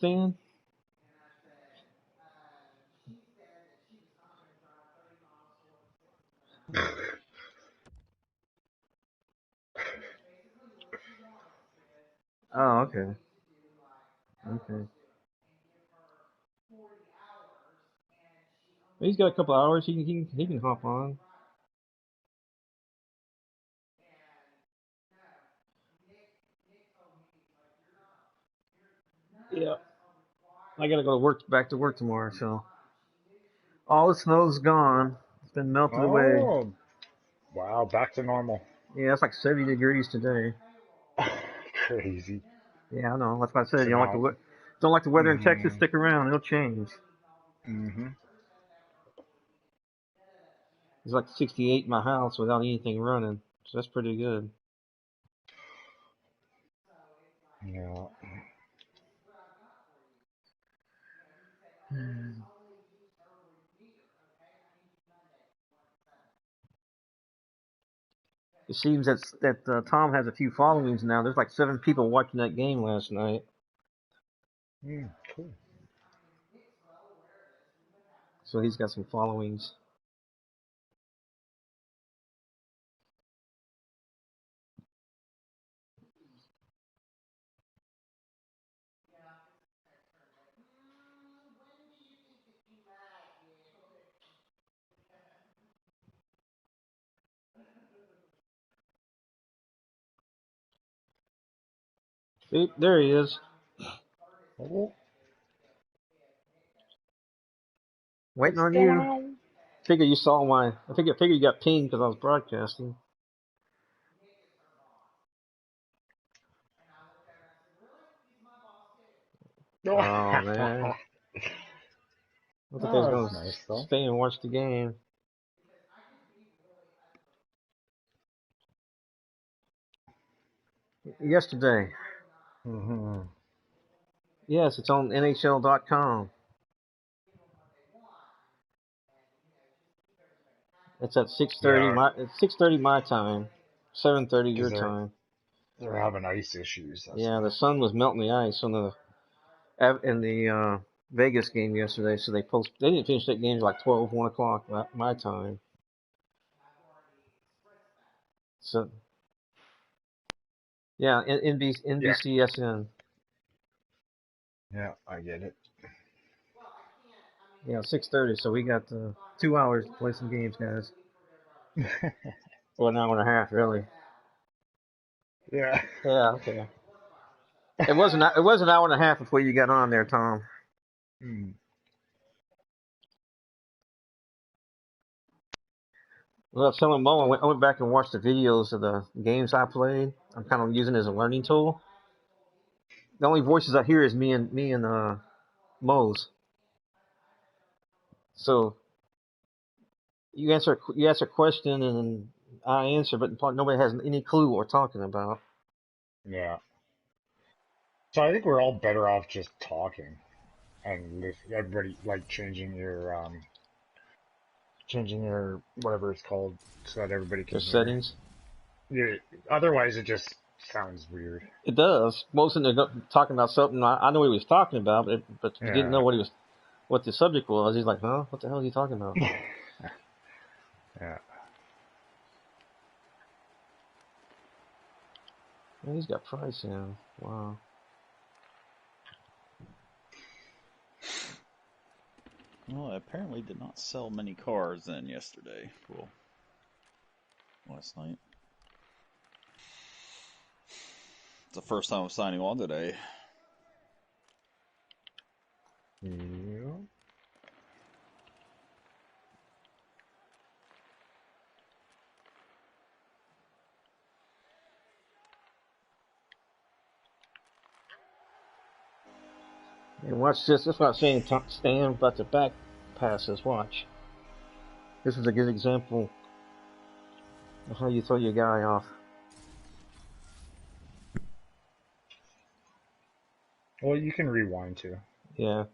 fan? Oh, okay. Okay. He's got a couple hours. He can hop on. Yeah. I gotta go to work, back to work tomorrow. So all the snow's gone. It's been melted away. Oh, wow, back to normal. Yeah, it's like 70 degrees today. Crazy. Yeah, I know. That's what I said. So You don't like the now, don't like the weather in Texas? mm-hmm, Stick around. It'll change. mm-hmm. It's like 68 in my house without anything running. So that's pretty good. Yeah. It seems that Tom has a few followings now. There's like 7 people watching that game last night. Cool. So he's got some followings. See, there he is. Oh, Waiting what's on going you. on? Figure you saw my. I figure you got pinged because I was broadcasting. Oh, Oh man, I thought they was oh, gonna that's nice though. stay and watch the game. Yesterday, Mm-hmm. yes, it's on NHL.com. It's at 6:30 Yeah, my. It's 6:30 my time, 7:30 because your time. they're having ice issues. That's Yeah, why. the sun was melting the ice on the in the Vegas game yesterday. So they didn't finish that game until like 12, 1 o'clock my time. So yeah, Yeah, NBCSN. yeah, I get it. Yeah, 6:30. So we got 2 hours to play some games, guys. Or an hour and a half, really. Yeah. Yeah, okay. It was an hour and a half before you got on there, Tom. Mm. Well, I was telling Mo, I went back and watched the videos of the games I played. I'm kind of using it as a learning tool. The only voices I hear is me and Mo's. So you answer a question and then I answer, but nobody has any clue what we're talking about. Yeah. So I think we're all better off just talking and if everybody like changing your whatever it's called so that everybody Their can hear. settings. Yeah. Otherwise, it just sounds weird. It does. Most of them talking about something I know what he was talking about, but if you didn't know Yeah. what the subject was, he's like, huh? What the hell is he talking about? Yeah. Man, he's got price in. Wow. Well, I apparently did not sell many cars then yesterday. Cool. Last night. It's the first time I'm signing on today. Yeah. And watch this. That's what I'm saying. Stan about to back passes. Watch. This is a good example of how you throw your guy off. Well, you can rewind too. Yeah.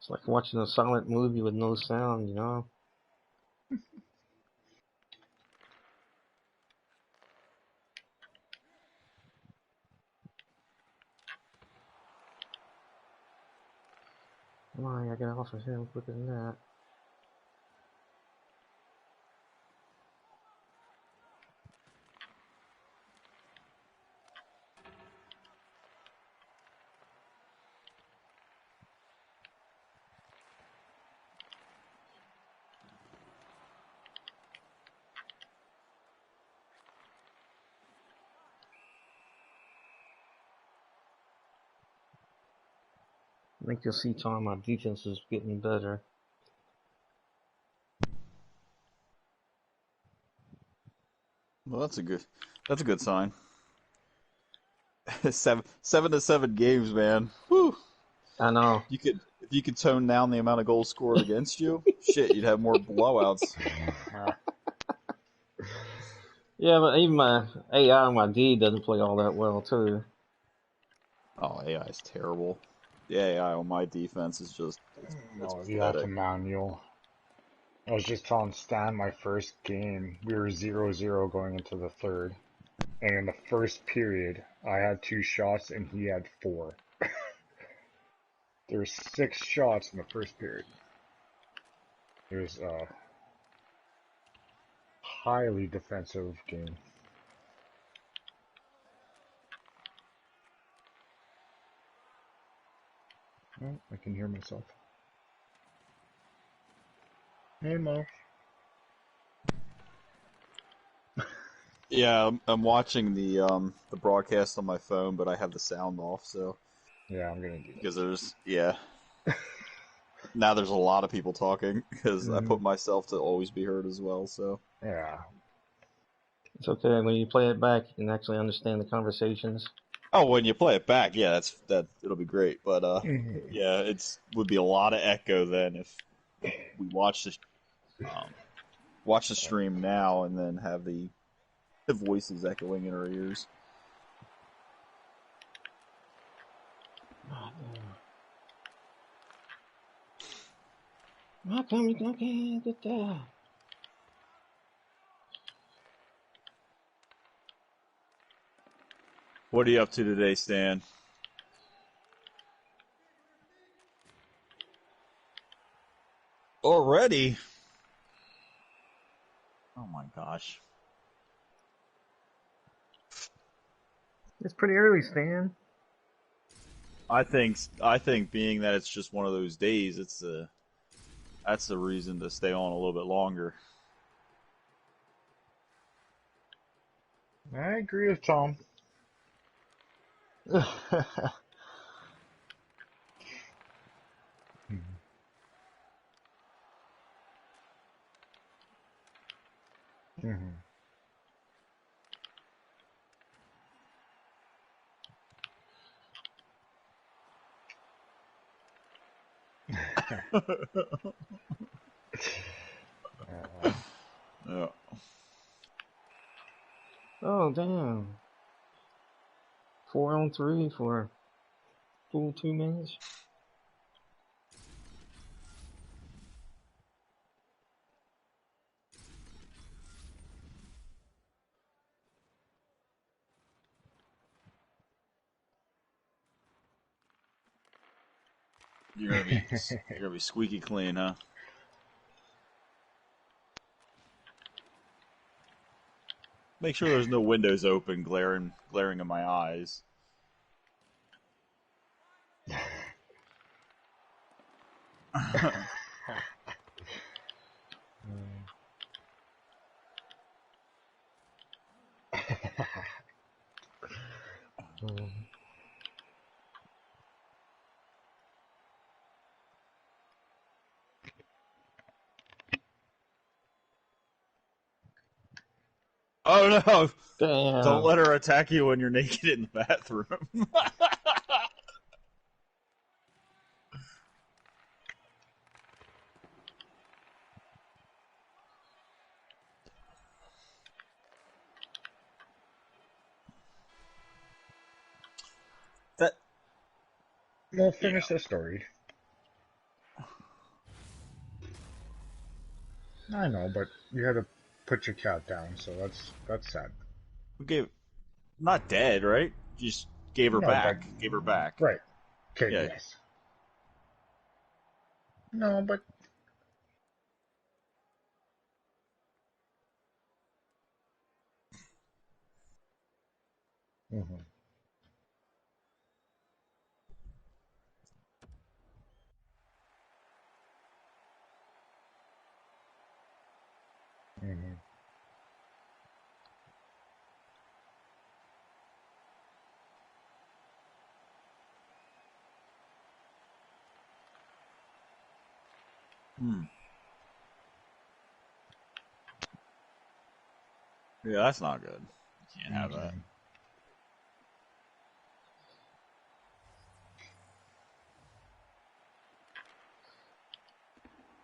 It's like watching a silent movie with no sound, you know? Why, I got off of him quicker than that. I think you'll see, Tom, my defense is getting better. Well, that's a good sign. 7-7 games, man. Whew. I know. If you could tone down the amount of goals scored against you, shit, you'd have more blowouts. Yeah, but even my AI on my D doesn't play all that well, too. Oh, AI is terrible. The AI on my defense is just it's No, you have to pathetic. manual. I was just telling Stan my first game, we were 0-0 going into the third. And in the first period, I had 2 shots and he had 4. There were 6 shots in the first period. It was a highly defensive game. Oh, I can hear myself. Hey, Mo. Yeah, I'm watching the broadcast on my phone, but I have the sound off, so Yeah, I'm gonna do because now there's a lot of people talking because I that. put myself to always be heard as well. So Yeah. It's okay. When you play it back, you can actually understand the conversations. oh, when you play it back, yeah, it'll be great. But Mhm. yeah, would be a lot of echo then if we um, watch the stream now and then have the voices echoing in our ears. Oh, how come you can't get that? What are you up to today, Stan? Already? Oh my gosh. It's pretty early, Stan. I think being that it's just one of those days, that's the reason to stay on a little bit longer. I agree with Tom. Mhm. Mhm. Uh, Yeah. Oh, damn. 4-on-3 for full 2 minutes. You're gonna be you're gonna be squeaky clean, huh? Make sure there's no windows open, glaring in my eyes. Oh no! Don't Damn. let her attack you when you're naked in the bathroom. that We'll yeah. finish the story. I know, but you had to put your cat down, so that's sad. We gave not dead, right? Just gave her No, but back. Gave her back. right. Okay, Yeah. yes. No, but hmm hmm Hmm. Yeah, that's not good. You can't have that. hmm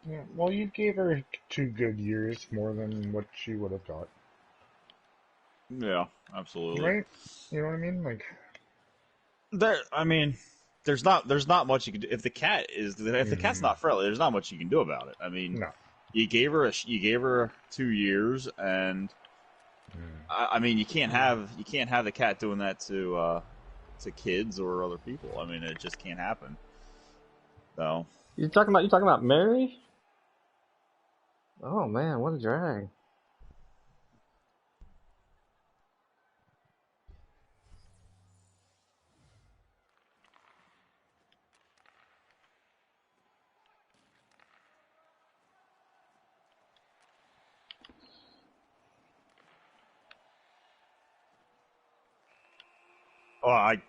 Yeah, well, you gave her 2 good years more than what she would have got, Yeah, absolutely. right? You know what I mean? Like, I mean, there's not much you can do if the cat's hmm not friendly. There's not much you can do about it. I mean, no. you gave her 2 years, and Mm. I mean you can't have the cat doing that to kids or other people. I mean, it just can't happen. So You talking about Mary? Oh man, what a drag. oh, I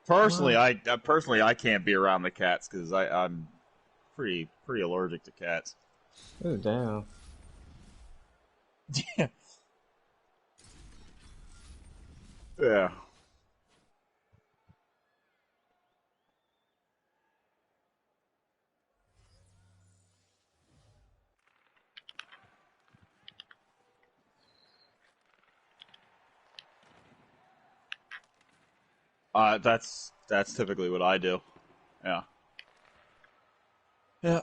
personally, What? I can't be around the cats because I'm pretty allergic to cats. Ooh, damn. Yeah. That's typically what I do. Yeah. Yeah.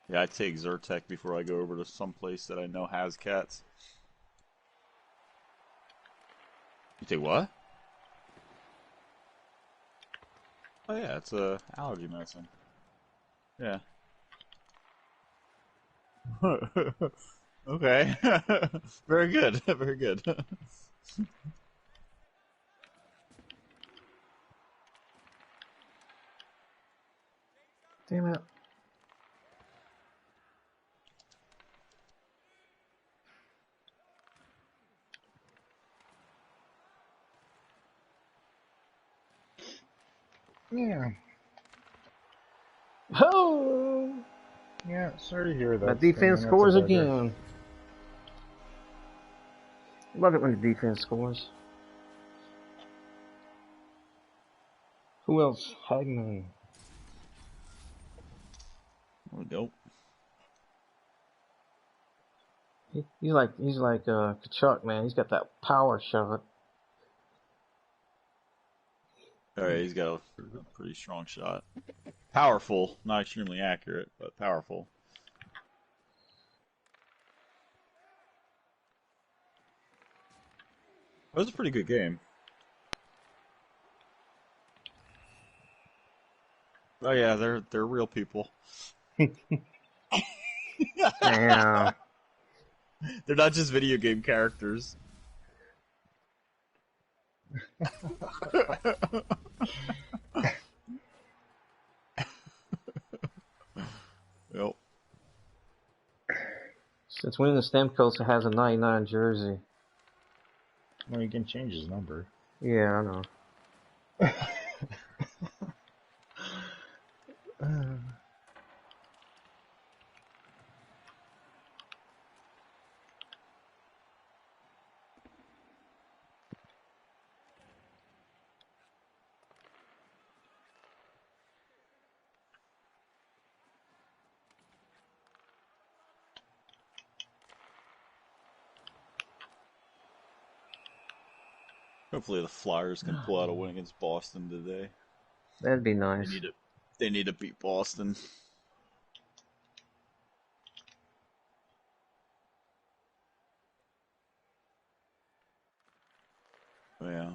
Yeah, I take Zyrtec before I go over to some place that I know has cats. You take what? Oh yeah, it's a allergy medicine. Yeah. Okay. Very good. Very good. Damn it. Yeah, Oh! yeah. Sorry to hear My that, defense Stingman. That's a scores bugger. again. Love it when the defense scores. Who else? Hagman. There we go. He's like Kachuk, man. He's got that power shot. All right, he's got a pretty strong shot. Powerful, not extremely accurate, but powerful. It was a pretty good game. Oh yeah, they're real people. Damn. They're not just video game characters. Yep. Since when the Stamkos has a 99 jersey? Well, you can change his number. Yeah, I know. Hopefully the Flyers can pull out a win against Boston today. That'd be They nice. need to They need to beat Boston. Yeah.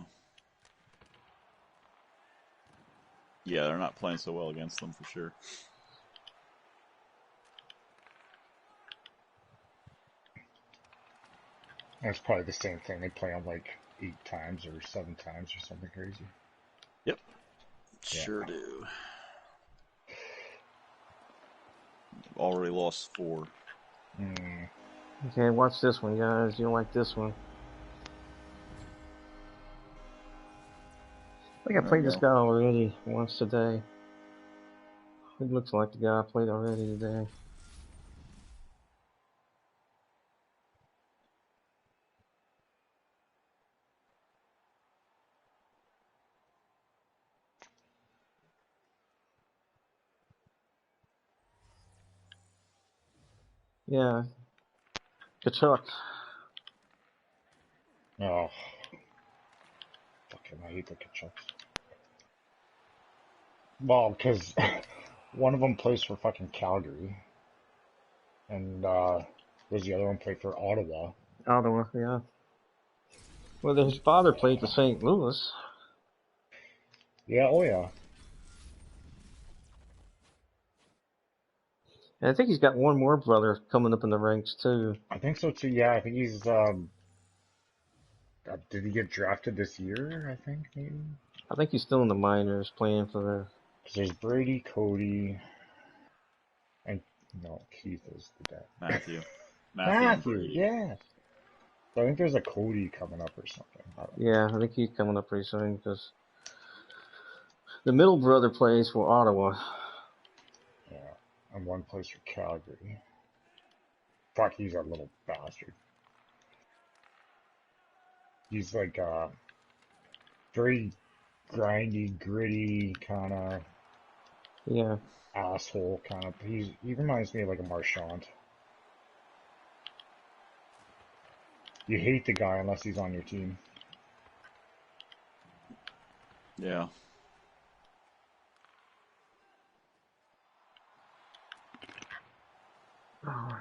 Yeah, they're not playing so well against them for sure. That's probably the same thing. They play them like 8 times or 7 times or something crazy. Yep. Yeah. Sure do. Already lost 4. Okay, watch this one, guys. You'll like this one. I think I played this guy already once today. It looks like the guy I played already today. Yeah. Kachuk. Oh. Fucking, I hate the Kachucks. Well, because one of them plays for fucking Calgary. And, does the other one play for Ottawa? Ottawa, yeah. Well, his father played for St. Louis. Yeah, oh yeah. And I think he's got one more brother coming up in the ranks, too. I think so too, yeah. I think he's, did he get drafted this year, I think, maybe? I think he's still in the minors playing for the... Because there's Brady, Cody, and, no, Keith is the dad. Matthew. Matthew, yeah. So I think there's a Cody coming up or something. Yeah, I think he's coming up pretty soon, because the middle brother plays for Ottawa. Yeah, and one plays for Calgary. Fuck, he's a little bastard. He's like, very grindy, gritty, kind of Yeah. asshole, kind of. He reminds me of like a Marchand. You hate the guy unless he's on your team. Yeah. Oh.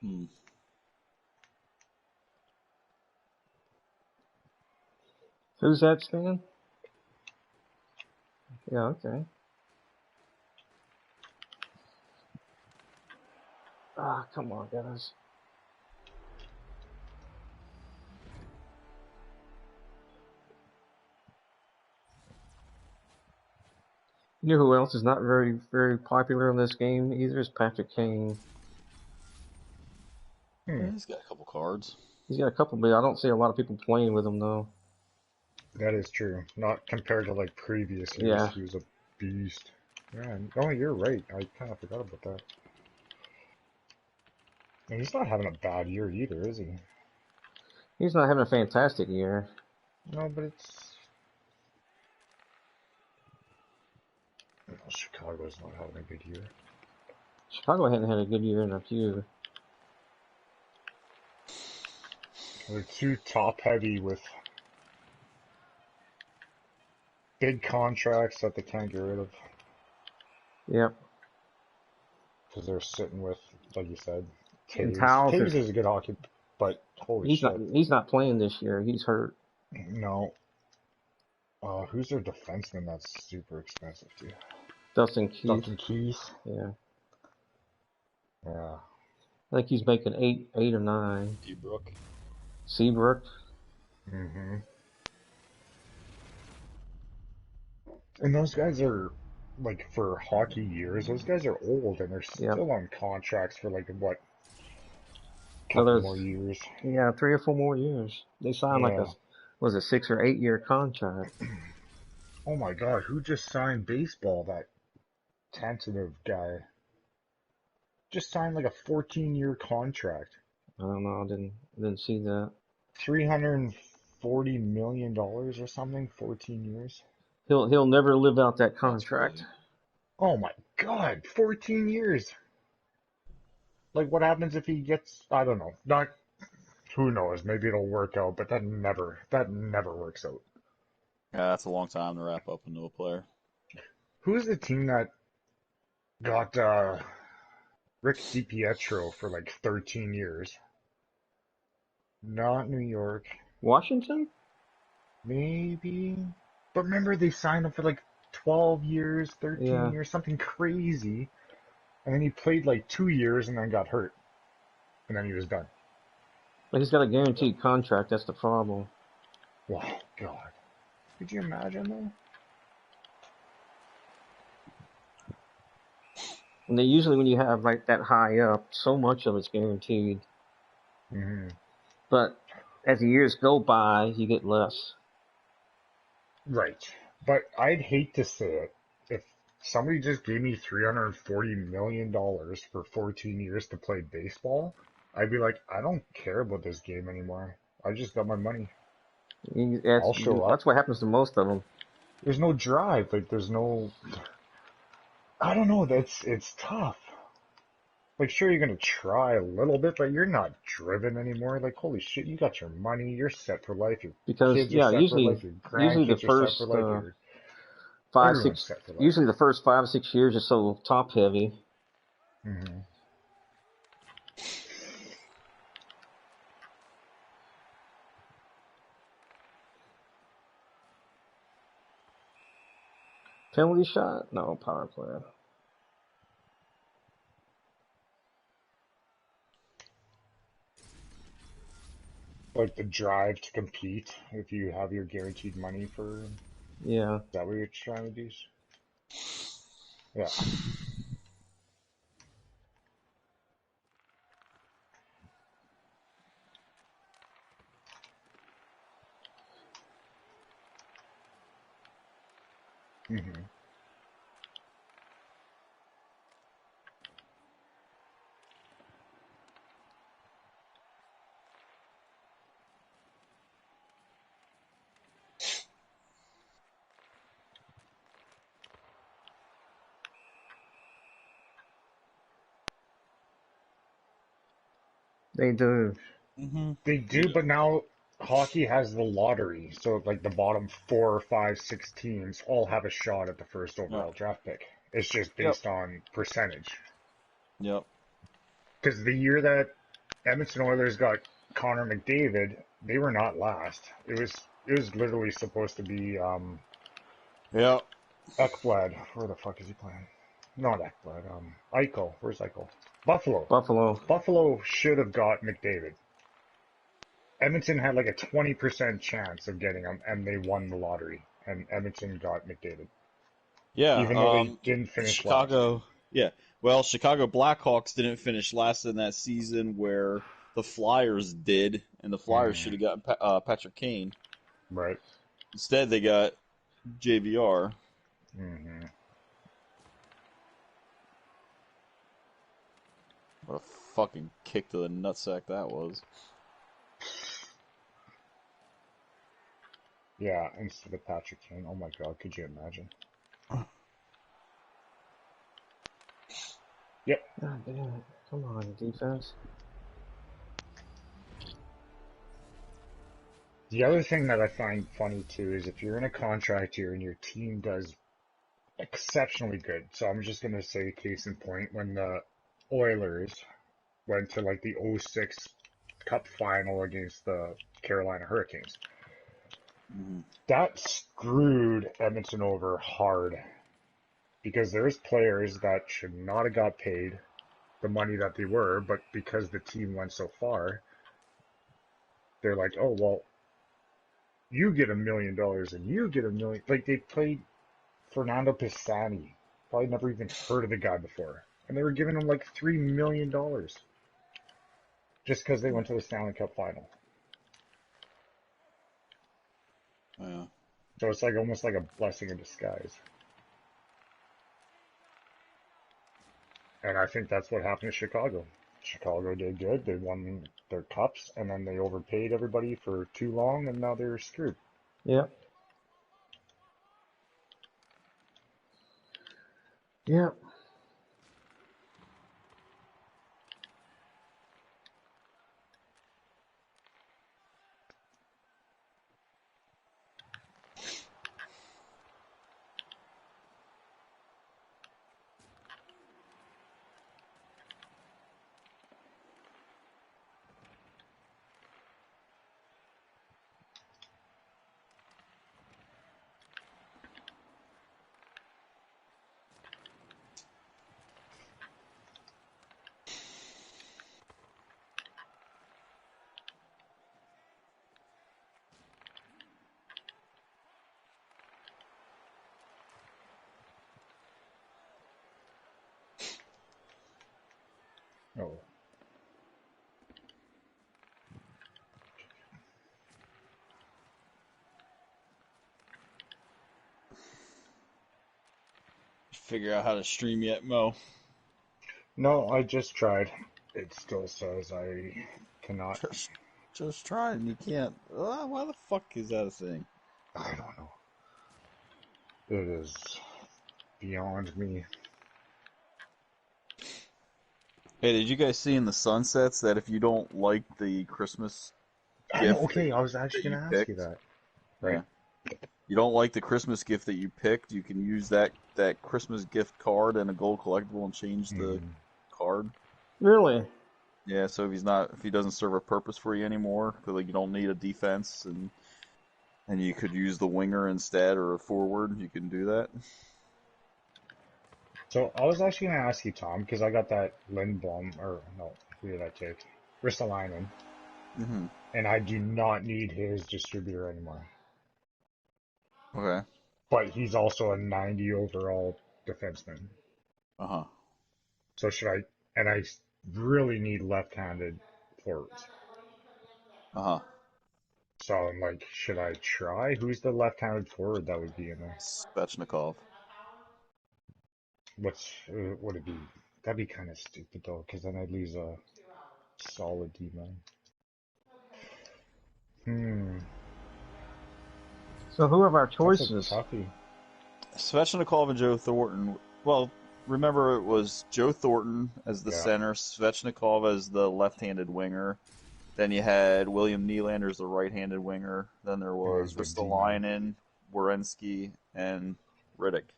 Hmm. Who's that, Stan? Yeah, okay. Ah, come on, guys. You know who else is not very, very popular in this game either? Is Patrick Kane. Yeah, he's got a couple cards. He's got a couple, but I don't see a lot of people playing with him, though. That is true. Not compared to like previous years. Yeah. He was a beast. Yeah, oh, you're right. I kind of forgot about that. And he's not having a bad year either, is he? He's not having a fantastic year. No, but it's... Well, Chicago's not having a good year. Chicago hadn't had a good year in a few. They're too top-heavy with big contracts that they can't get rid of. Yep. Because they're sitting with, like you said, And Taves. Towles Taves is a good hockey, but holy shit. He's not playing this year. He's hurt. No. Who's their defenseman that's super expensive too? Dustin Keith. Dustin Keith. Yeah. Yeah. I think he's making eight or nine. Seabrook. Seabrook. hmm And those guys are like for hockey years. Those guys are old and they're Yep. still on contracts for like what, couple Another, more years. yeah, 3 or 4 more years. They signed like a, Yeah. was it 6 or 8 year contract? Oh my God, who just signed baseball? That tentative guy just signed like a 14-year contract. I don't know. I didn't see that. $340 million or something, 14 years. He'll never live out that That's contract. crazy. Oh my God, 14 years. Like what happens if he gets, I don't know, not, who knows, maybe it'll work out, but that never works out. Yeah, that's a long time to wrap up into a player. Who's the team that got Rick DiPietro for like 13 years? Not New York, Washington? maybe. But remember they signed him for like 12 years, 13 Yeah. years, something crazy. And then he played like 2 years and then got hurt. And then he was done. But he's got a guaranteed contract. That's the problem. Wow, God. Could you imagine though? And they usually, when you have like that high up, so much of it's guaranteed. hmm But as the years go by, you get less. Right. But I'd hate to say it. If somebody just gave me $340 million for 14 years to play baseball, I'd be like, I don't care about this game anymore. I just got my money. I'll show up. That's what happens to most of them. There's no drive. Like, there's no, I don't know. It's tough. Like, sure, you're gonna try a little bit, but you're not driven anymore. Like, holy shit, you got your money. You're set for life. Your Because kids are yeah, set for usually life. Your usually the grandkids are set for first life. Your five everyone's six set for life. usually the first 5 or 6 years are so top heavy. hmm Penalty shot? No, power play. Like the drive to compete. If you have your guaranteed money for, is Yeah. that what you're trying to do? Yeah. hmm They do. Mm-hmm. They do, but now hockey has the lottery, so like the bottom 4, 5, 6 teams all have a shot at the first Yep. overall draft pick. It's just Yep. based on percentage. Yep. Because the year that Edmonton Oilers got Connor McDavid, they were not last. It was literally supposed to be Yep. Ekblad. Where the fuck is he playing? Not Ekblad. Eichel. Where's Eichel? Buffalo. Buffalo. Buffalo should have got McDavid. Edmonton had like a 20% chance of getting him, and they won the lottery. And Edmonton got McDavid, Yeah. even though they didn't finish last. Chicago. Yeah. Well, Chicago Blackhawks didn't finish last in that season where the Flyers did, and the Flyers should Mm, have gotten Patrick Kane. right. Instead, they got JVR. hmm What a fucking kick to the nutsack that was. Yeah, instead of Patrick Kane. Oh my God, could you imagine? Yep. God damn it. Come on, defense. The other thing that I find funny too is if you're in a contract year and your team does exceptionally good. So I'm just gonna say case in point when the Oilers went to like the '06 Cup final against the Carolina Hurricanes. Mm-hmm. That screwed Edmonton over hard because there's players that should not have got paid the money that they were, but because the team went so far, they're like, oh, well, you get $1 million and you get $1 million. Like they played Fernando Pisani. Probably never even heard of the guy before. And they were giving him like $3 million just because they went to the Stanley Cup final. Yeah. So it's like almost like a blessing in disguise. And I think that's what happened to Chicago. Chicago did good. They won their cups, and then they overpaid everybody for too long, and now they're screwed. Yep. Yep. Oh, Figure out how to stream yet, Mo? no, I just tried. It still says I cannot. Just try and you can't. Why the fuck is that a thing? I don't know. It is beyond me. Hey, did you guys see in the Sunsets that if you don't like the Christmas I know, gift okay, I was that actually you going to ask you picked, that. Right. you don't like the Christmas gift that you picked, you can use that Christmas gift card and a gold collectible and change the card. Really? Yeah, so if he doesn't serve a purpose for you anymore, 'cause, like you don't need a defense and you could use the winger instead or a forward, you can do that. So I was actually going to ask you, Tom, because I got that Lindblom, or no, who did I take? Ristolainen, Mm-hmm. and I do not need his distributor anymore. Okay. But he's also a 90 overall defenseman. Uh-huh. So should I, and I really need left-handed forwards. Uh-huh. So I'm like, should I try? Who's the left-handed forward that would be in there? Svechnikov. Would it be? That'd be kind of stupid though, because then I'd lose a solid D-man. So who are our That's a choices? toughie. Svechnikov and Joe Thornton. Well, remember it was Joe Thornton as the Yeah. center, Svechnikov as the left-handed winger. Then you had William Nylander as the right-handed winger. Then there was the Ristolainen, Werenski, and Riddick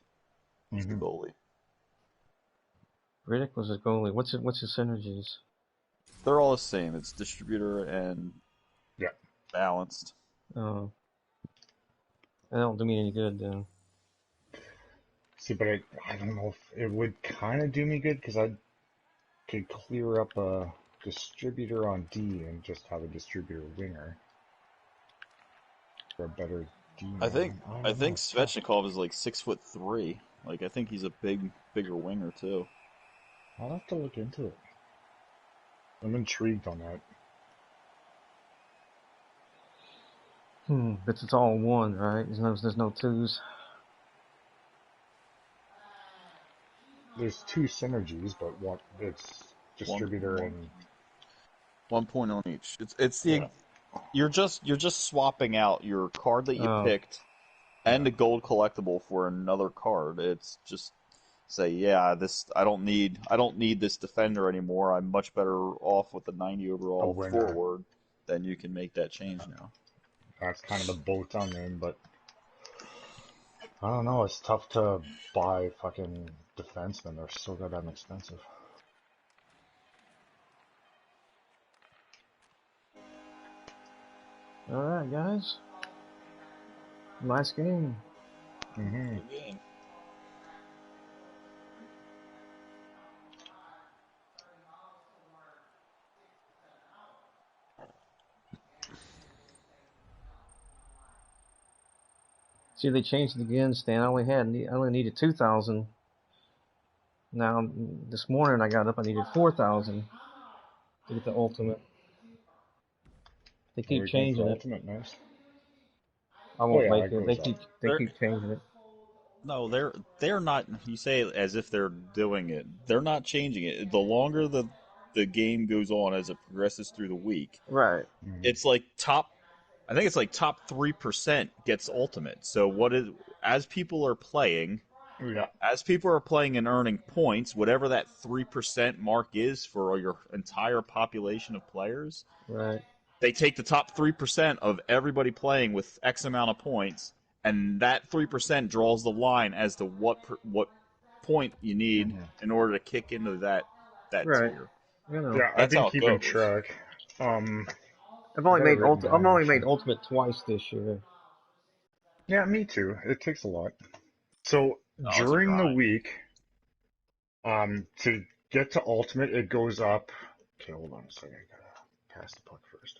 was the goalie. Riddick was his goalie. What's his synergies? They're all the same. It's distributor and balanced. Oh. That don't do me any good then. See, but I don't know if it would kind of do me good because I could clear up a distributor on D and just have a distributor winger for a better D. I think Svechnikov is like 6'3". Like I think he's a bigger winger too. I'll have to look into it. I'm intrigued on that. But it's all one, right? There's no twos. There's two synergies, but it's distributor and 1 point on each. It's the you're just swapping out your card that you picked and a gold collectible for another card. It's just say, I don't need this defender anymore. I'm much better off with the 90 overall forward. Then you can make that change now. That's kind of the boat I'm in, but I don't know. It's tough to buy fucking defensemen. They're so goddamn expensive. All right, guys. Last game. Mm-hmm. Good game. See, they changed it again, Stan. I only needed 2,000. Now this morning I got up, I needed 4,000 to get the ultimate. They Oh, keep you're going for changing it. ultimate, nice. I Oh won't yeah, make it it. goes up. They keep changing it. No, they're not. You say it as if they're doing it. They're not changing it. The longer the game goes on as it progresses through the week, Right. it's like top. I think it's like top 3% gets ultimate. So as people are playing, Yeah. and earning points, whatever that 3% mark is for your entire population of players, Right. they take the top 3% of everybody playing with X amount of points, and that 3% draws the line as to what point you need in order to kick into that Right. tier. You know. Yeah, I've That's been how it keeping goes. track. I've I only got it made written I've down only actually. made ultimate twice this year. Yeah, me too. It takes a lot. So Oh, it's a during the grind. week, to get to ultimate, it goes up. Okay, hold on a second. I gotta pass the puck first.